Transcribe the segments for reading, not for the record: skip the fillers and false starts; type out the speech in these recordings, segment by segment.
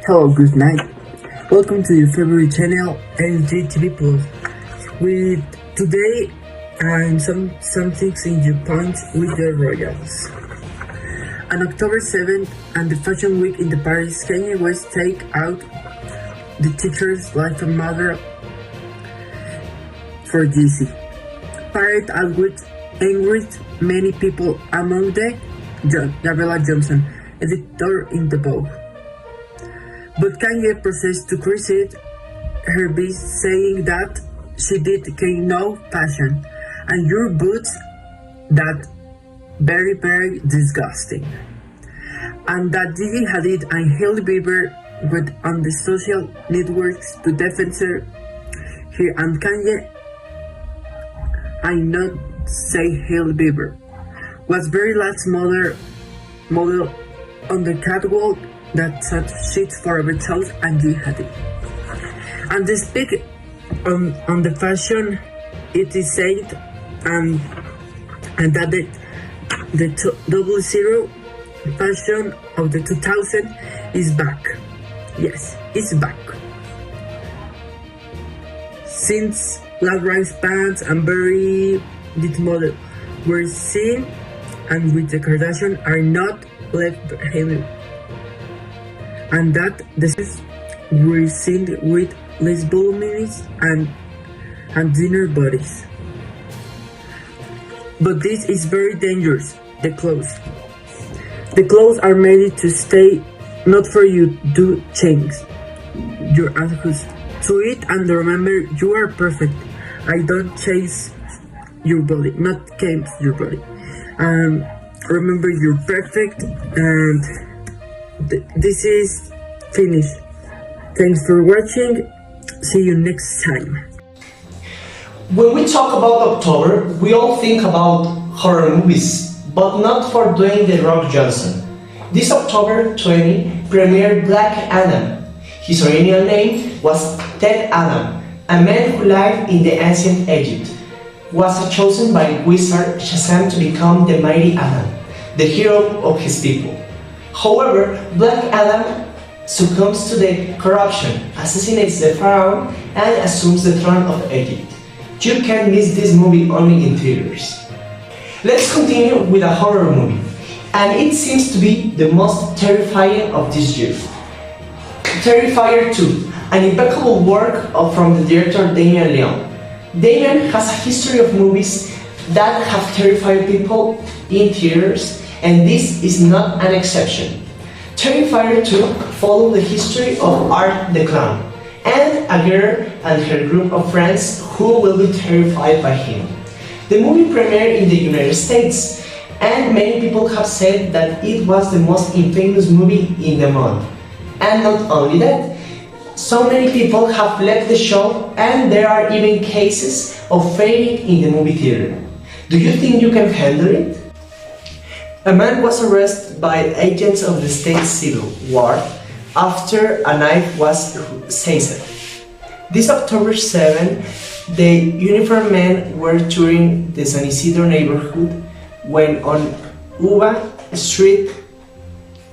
Hello, good night. Welcome to your favorite channel, LGTV Plus. With today, some things in your point with the Royals. On October 7th and the Fashion Week in the Paris, Kanye West take out the teacher's life and mother for Yeezy. Pirate outwit angered many people, among them Gabriella Johnson, editor in the Vogue. But Kanye proceeds to critique her beast, saying that she did no fashion, and your boots that very, very disgusting. And that Gigi Hadid and Hailey Bieber went on the social networks to defend her here, and Kanye, I not say Hailey Bieber, was very last model on the catwalk that said shit for Beatles and Gigi Hadid. And they speak on the fashion, it is said, and that the 00 fashion of the 2000 is back. Yes, it's back. Since low-rise pants and very this model were seen, and with the Kardashian are not left behind, and that this were seen with less voluminous and thinner bodies. But this is very dangerous. The clothes are made to stay, not for you to change your attitude to it. And remember, you are perfect. I don't chase your body, not change your body. Remember, you're perfect, and this is finished. Thanks for watching. See you next time. When we talk about October, we all think about horror movies, but not for Dwayne "The Rock" Johnson. This October 20 premiered Black Adam. His original name was Ted Adam, a man who lived in the ancient Egypt. Was chosen by wizard Shazam to become the mighty Adam, the hero of his people. However, Black Adam succumbs to the corruption, assassinates the pharaoh, and assumes the throne of Egypt. You can't miss this movie only in theaters. Let's continue with a horror movie, and it seems to be the most terrifying of this year. Terrifier 2, an impeccable work from the director Damian. Damian has a history of movies that have terrified people in theaters, and this is not an exception. Terrifier 2 follows the history of Art the Clown, and a girl and her group of friends who will be terrified by him. The movie premiered in the United States, and many people have said that it was the most infamous movie in the month. And not only that, so many people have left the show, and there are even cases of fainting in the movie theater. Do you think you can handle it? A man was arrested by agents of the state civil guard after a knife was seized. This October 7, the uniformed men were touring the San Isidro neighborhood when on Uva Street,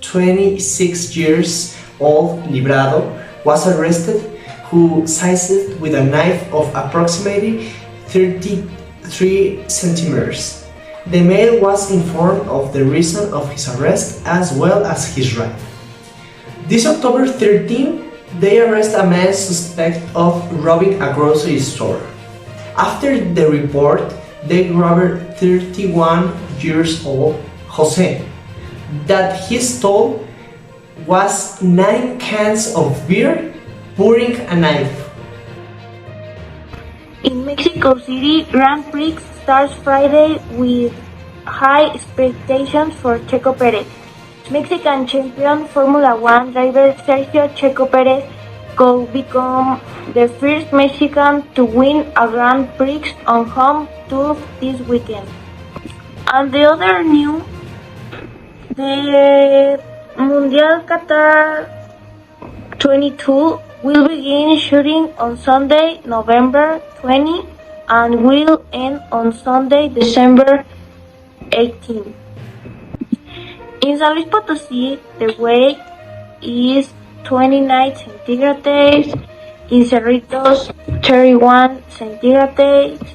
26 years old Librado was arrested, who seized with a knife of approximately 33 centimeters. The male was informed of the reason of his arrest as well as his right. This October 13, they arrest a man suspect of robbing a grocery store. After the report, they robbed 31 years old Jose. That he stole was 9 cans of beer, pouring a knife. In Mexico City, Grand Prix starts Friday with high expectations for Checo Perez. Mexican champion Formula 1 driver Sergio Checo Perez could become the first Mexican to win a Grand Prix on home turf this weekend. And the other news, the Mundial Qatar 22 will begin shooting on Sunday, November 20, and will end on Sunday, December 18. In San Luis Potosí, the weather is 29 centigrades, in Cerritos 31 centigrades,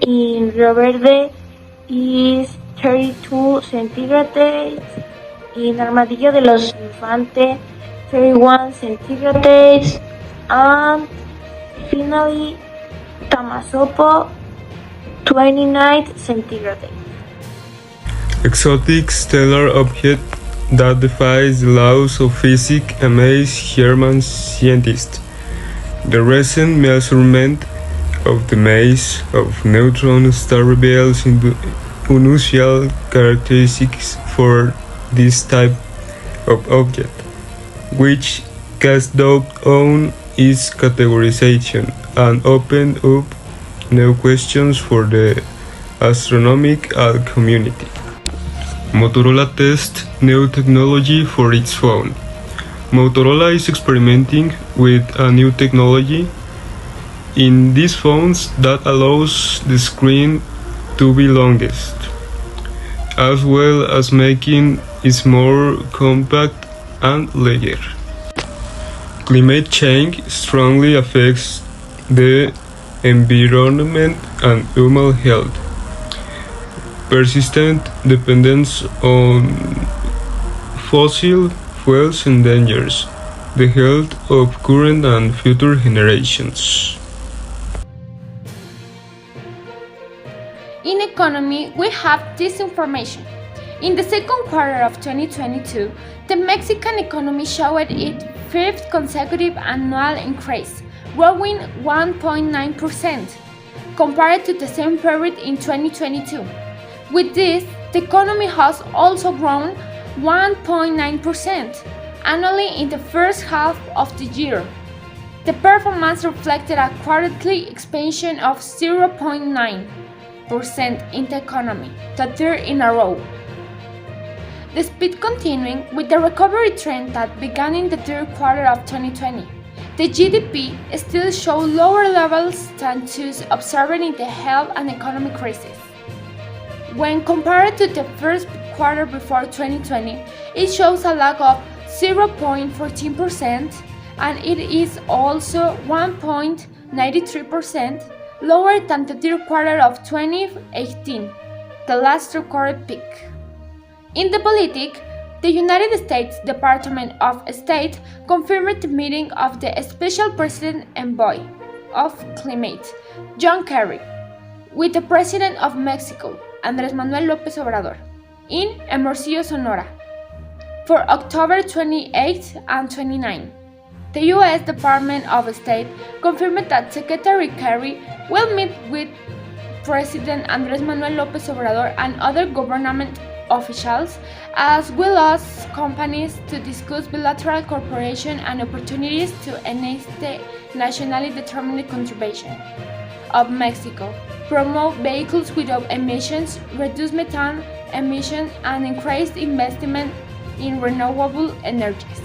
in Rio Verde is 32 centigrades, in Armadillo de los Infantes 31 centigrades, and finally Tamazopo 29 centigrades. Exotic stellar object that defies the laws of physics amaze German scientists. The recent measurement of the mass of neutron star reveals unusual characteristics for this type of object, which cast doubt on its categorization and opened up new questions for the astronomical community. Motorola tests new technology for its phone. Motorola is experimenting with a new technology in these phones that allows the screen to be longest, as well as making it more compact and lighter. Climate change strongly affects the environment and human health. Persistent dependence on fossil fuels endangers the health of current and future generations. In economy, we have this information. In the second quarter of 2022, the Mexican economy showed its fifth consecutive annual increase, growing 1.9% compared to the same period in 2022. With this, the economy has also grown 1.9% annually in the first half of the year. The performance reflected a quarterly expansion of 0.9% in the economy, the third in a row. The speed continuing with the recovery trend that began in the third quarter of 2020. The GDP still showed lower levels than those observed in the health and economic crisis. When compared to the first quarter before 2020, it shows a lag of 0.14%, and it is also 1.93% lower than the third quarter of 2018, the last recorded peak. In the politics, the United States Department of State confirmed the meeting of the Special President Envoy of Climate, John Kerry, with the President of Mexico, Andrés Manuel López Obrador, in Hermosillo, Sonora, for October 28 and 29. The U.S. Department of State confirmed that Secretary Kerry will meet with President Andrés Manuel López Obrador and other government officials, as well as companies, to discuss bilateral cooperation and opportunities to enhance the nationally determined conservation of Mexico, promote vehicles without emissions, reduce methane emissions, and increase investment in renewable energies.